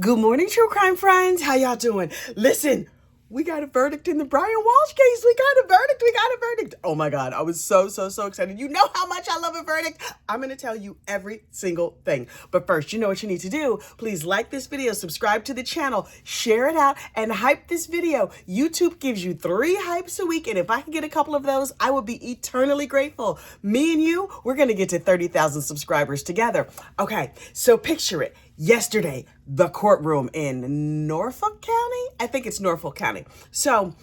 Good morning, true crime friends. How y'all doing? Listen, we got a verdict in the Brian Walsh case. We got a verdict. Oh my God. I was so excited. You know how much I love a verdict. I'm going to tell you every single thing. But first, you know what you need to do. Please like this video, subscribe to the channel, share it out, and hype this video. YouTube gives you 3 hypes a week. And if I can get a couple of those, I will be eternally grateful. Me and you, we're going to get to 30,000 subscribers together. Okay, so picture it. Yesterday, the courtroom in Norfolk County. I think it's Norfolk County. So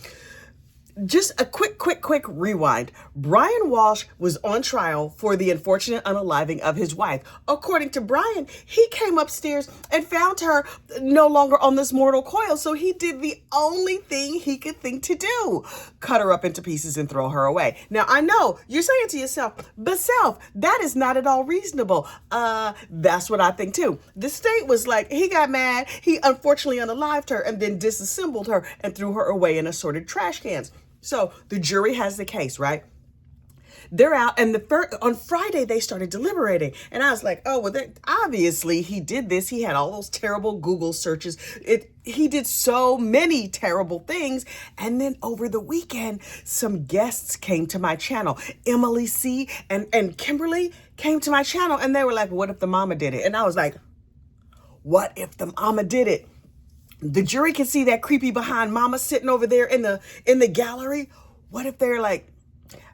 just a quick rewind. Brian Walsh was on trial for the unfortunate unaliving of his wife. According to Brian, he came upstairs and found her no longer on this mortal coil. So he did the only thing he could think to do: cut her up into pieces and throw her away. Now, I know you're saying to yourself, but self, that is not at all reasonable. That's what I think too. The state was like, he got mad. He unfortunately unalived her and then disassembled her and threw her away in assorted trash cans. So the jury has the case, right? They're out, and on Friday they started deliberating, and I was like, oh, well, obviously he did this. He had all those terrible Google searches. He did so many terrible things, and then over the weekend, some guests came to my channel. Emily C. and Kimberly came to my channel, and they were like, what if the mama did it? And I was like, what if the mama did it? The jury can see that creepy behind mama sitting over there in the gallery. What if they're like,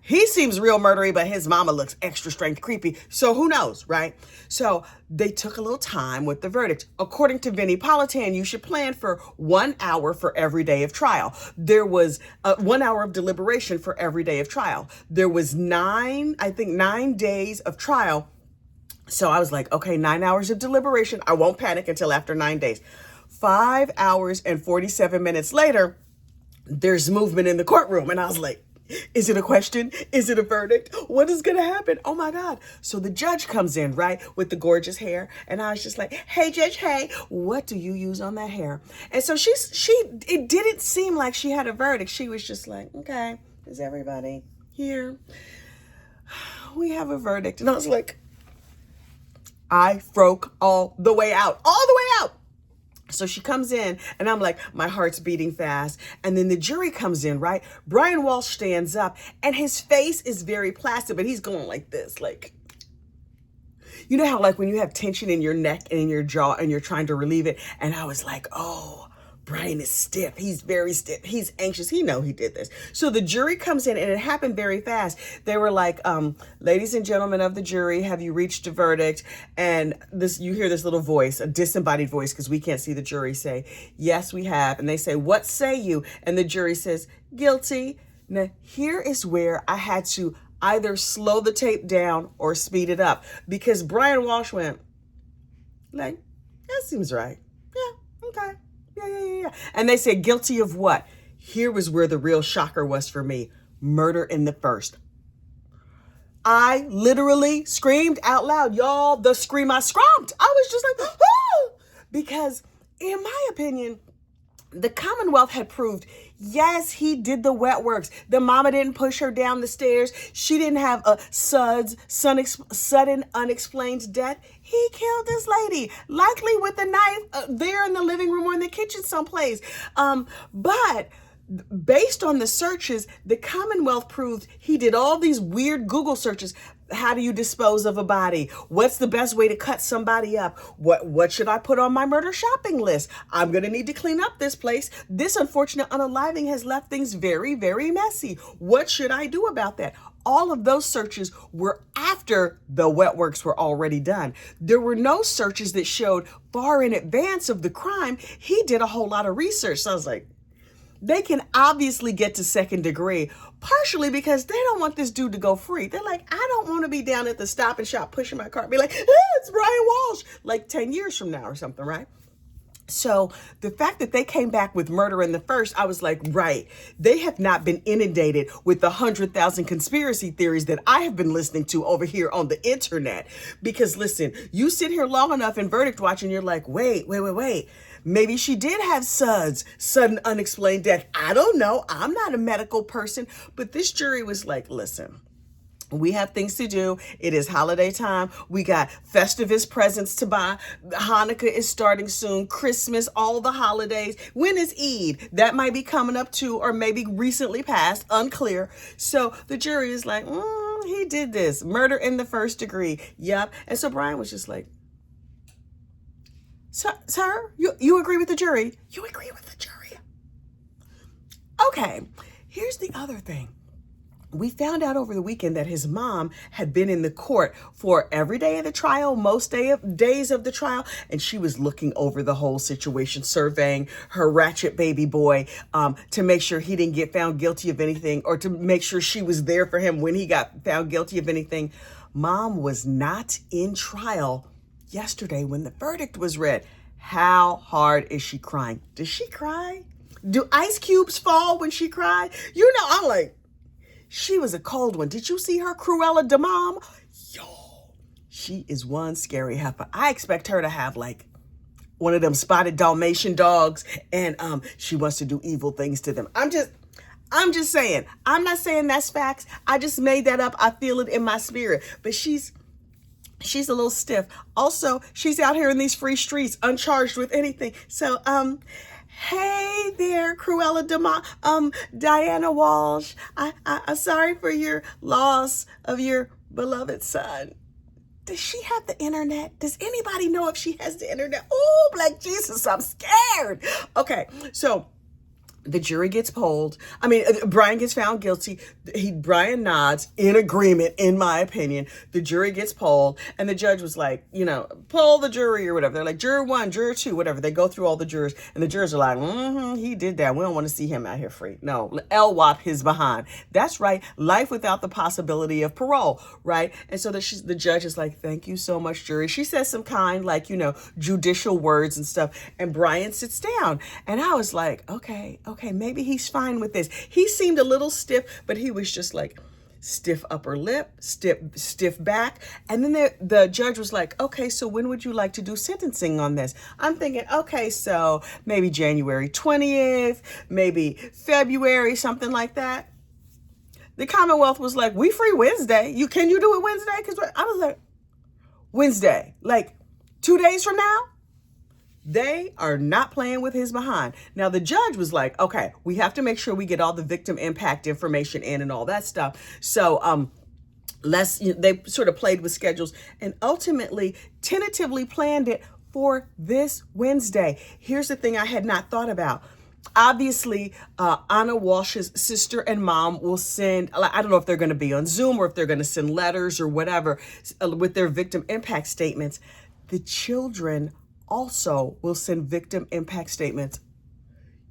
he seems real murdery, but his mama looks extra strange, creepy. So who knows, right? So they took a little time with the verdict. According to Vinnie Politan, you should plan for 1 hour for every day of trial. There was 1 hour of deliberation for every day of trial. There was 9 days of trial. So I was like, okay, 9 hours of deliberation. I won't panic until after 9 days. 5 hours and 47 minutes later, there's movement in the courtroom. And I was like, is it a question? Is it a verdict? What is going to happen? Oh my God. So the judge comes in, right, with the gorgeous hair. And I was just like, hey, Judge, hey, what do you use on that hair? And so it didn't seem like she had a verdict. She was just like, okay, is everybody here? We have a verdict. And I was like, I broke all the way out. So she comes in, and I'm like, my heart's beating fast. And then the jury comes in, right? Brian Walsh stands up, and his face is very placid, but he's going like this, like, you know how like when you have tension in your neck and in your jaw and you're trying to relieve it? And I was like, oh, Brian is stiff. He's very stiff. He's anxious. He know he did this. So the jury comes in, and it happened very fast. They were like, ladies and gentlemen of the jury, have you reached a verdict? And you hear this little voice, a disembodied voice, because we can't see the jury, say, yes, we have. And they say, what say you? And the jury says, guilty. Now, here is where I had to either slow the tape down or speed it up, because Brian Walsh went, like, that seems right. Yeah, okay. Yeah. And they said, guilty of what? Here was where the real shocker was for me. Murder in the first. I literally screamed out loud. Y'all, the scream I screamed. I was just like, ah! Because in my opinion, the Commonwealth had proved, yes, he did the wet works. The mama didn't push her down the stairs. She didn't have a sudden unexplained death. He killed this lady, likely with a knife there in the living room or in the kitchen someplace. But based on the searches, the Commonwealth proved he did all these weird Google searches. How do you dispose of a body? What's the best way to cut somebody up? What should I put on my murder shopping list? I'm going to need to clean up this place. This unfortunate unaliving has left things very, very messy. What should I do about that? All of those searches were after the wet works were already done. There were no searches that showed far in advance of the crime. He did a whole lot of research. So I was like, they can obviously get to second degree, partially because they don't want this dude to go free. They're like, I don't want to be down at the Stop and Shop pushing my cart and be like, it's Brian Walsh, like 10 years from now or something, right? So the fact that they came back with murder in the first, I was like, right, they have not been inundated with the 100,000 conspiracy theories that I have been listening to over here on the internet. Because listen, you sit here long enough in verdict watch and you're like, wait. Maybe she did have sudden unexplained death. I don't know. I'm not a medical person. But this jury was like, listen, We have things to do. It is holiday time. We got Festivus presents to buy. Hanukkah is starting soon. Christmas, all the holidays. When is Eid? That might be coming up too, or maybe recently passed, unclear. So the jury is like, he did this. Murder in the first degree. Yep. And so Brian was just like, sir, you agree with the jury? You agree with the jury? Okay, here's the other thing. We found out over the weekend that his mom had been in the court for every day of the trial, most days of the trial, and she was looking over the whole situation, surveying her ratchet baby boy to make sure he didn't get found guilty of anything, or to make sure she was there for him when he got found guilty of anything. Mom was not in trial yesterday when the verdict was read. How hard is she crying? Does she cry? Do ice cubes fall when she cried? I'm like, she was a cold one. Did you see her, Cruella de Mom? Yo, she is one scary heifer. I expect her to have like one of them spotted Dalmatian dogs, and she wants to do evil things to them. I'm just saying. I'm not saying that's facts. I just made that up. I feel it in my spirit. But she's a little stiff. Also, she's out here in these free streets, uncharged with anything. So, hey there, Cruella de Mom, Diana Walsh. I'm sorry for your loss of your beloved son. Does she have the internet? Does anybody know if she has the internet? Oh, Black Jesus, I'm scared. Okay, so the jury gets polled. Brian gets found guilty. Brian nods in agreement, in my opinion. The jury gets polled, and the judge was like, poll the jury or whatever. They're like, juror 1, juror 2, whatever. They go through all the jurors, and the jurors are like, he did that. We don't want to see him out here free. No, LWAP his behind. That's right. Life without the possibility of parole, right? And so the judge is like, thank you so much, jury. She says some kind, judicial words and stuff, and Brian sits down. And I was like, okay, maybe he's fine with this. He seemed a little stiff, but he was just like stiff upper lip, stiff back. And then the judge was like, okay, so when would you like to do sentencing on this? I'm thinking, okay, so maybe January 20th, maybe February, something like that. The Commonwealth was like, we free Wednesday. Can you do it Wednesday? Because I was like, Wednesday, like 2 days from now? They are not playing with his behind. Now, the judge was like, okay, we have to make sure we get all the victim impact information in and all that stuff. So they sort of played with schedules and ultimately tentatively planned it for this Wednesday. Here's the thing I had not thought about. Obviously, Anna Walsh's sister and mom will send, I don't know if they're going to be on Zoom or if they're going to send letters or whatever with their victim impact statements. The children also will send victim impact statements.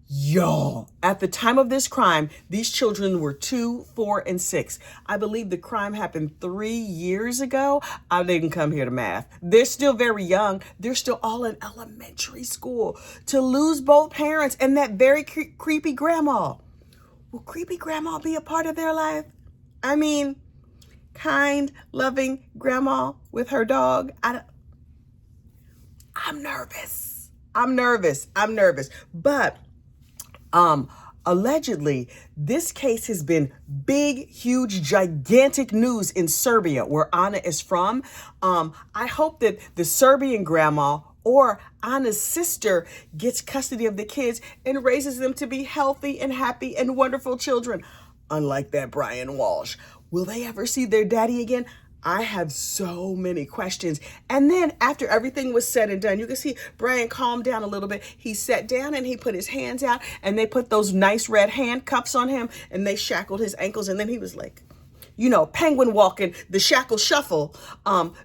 Y'all, at the time of this crime, these children were 2, 4, and 6. I believe the crime happened 3 years ago. I didn't come here to math. They're still very young. They're still all in elementary school. To lose both parents and that very creepy grandma. Will creepy grandma be a part of their life? Kind, loving grandma with her dog. I'm nervous. But allegedly, this case has been big, huge, gigantic news in Serbia, where Anna is from. I hope that the Serbian grandma or Anna's sister gets custody of the kids and raises them to be healthy and happy and wonderful children. Unlike that Brian Walsh. Will they ever see their daddy again? I have so many questions. And then after everything was said and done, you can see Brian calmed down a little bit. He sat down and he put his hands out and they put those nice red handcuffs on him and they shackled his ankles. And then he was like, penguin walking, the shackle shuffle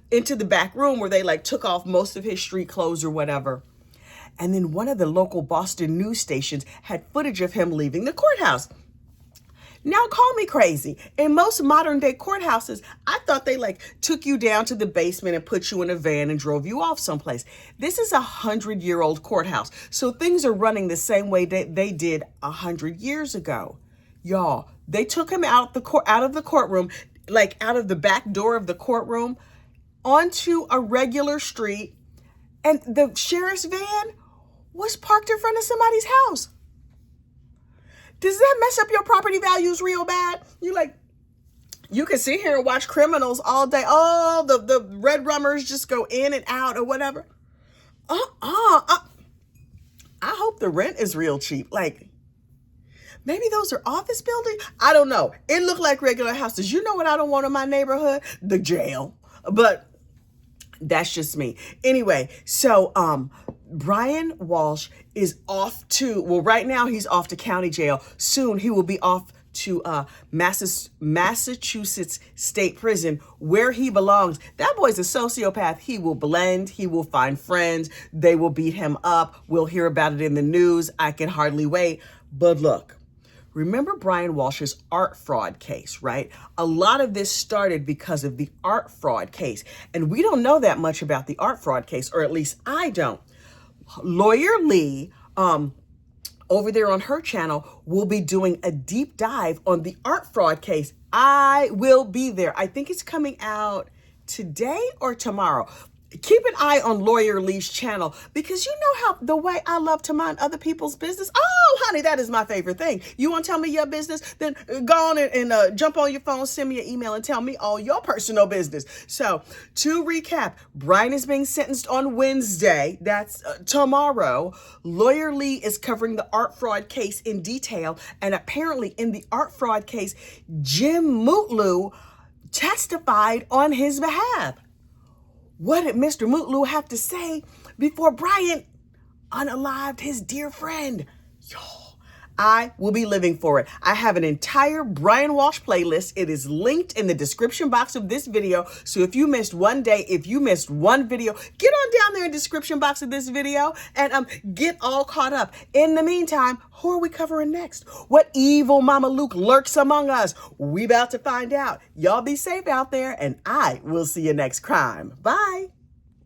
into the back room where they took off most of his street clothes or whatever. And then one of the local Boston news stations had footage of him leaving the courthouse. Now, call me crazy. In most modern day courthouses, I thought they took you down to the basement and put you in a van and drove you off someplace. This is 100-year-old courthouse. So things are running the same way they did 100 years ago. Y'all, they took him out of the courtroom, out of the back door of the courtroom onto a regular street. And the sheriff's van was parked in front of somebody's house. Does that mess up your property values real bad? You're like, You can sit here and watch criminals all day. Oh, the red rummers just go in and out or whatever. I hope the rent is real cheap. Like, maybe those are office buildings. I don't know. It looked like regular houses. You know what I don't want in my neighborhood? The jail. But that's just me. Anyway, so Brian Walsh is off to, well, right now he's off to county jail. Soon he will be off to Massachusetts State Prison, where he belongs. That boy's a sociopath. He will blend. He will find friends. They will beat him up. We'll hear about it in the news. I can hardly wait. But look, remember Brian Walsh's art fraud case, right? A lot of this started because of the art fraud case. And we don't know that much about the art fraud case, or at least I don't. Lawyer Lee, over there on her channel, will be doing a deep dive on the art fraud case. I will be there. I think it's coming out today or tomorrow. Keep an eye on Lawyer Lee's channel, because you know how the way I love to mind other people's business. Oh, honey, that is my favorite thing. You want to tell me your business? Then go on and jump on your phone, send me an email, and tell me all your personal business. So to recap, Brian is being sentenced on Wednesday. That's tomorrow. Lawyer Lee is covering the art fraud case in detail. And apparently in the art fraud case, Jim Mutlu testified on his behalf. What did Mr. Mutlu have to say before Brian unalived his dear friend? Yo, I will be living for it. I have an entire Brian Walsh playlist. It is linked in the description box of this video. So if you missed one day, if you missed one video, get on down there in the description box of this video and get all caught up. In the meantime, who are we covering next? What evil Mama Luke lurks among us? We about to find out. Y'all be safe out there, and I will see you next crime. Bye.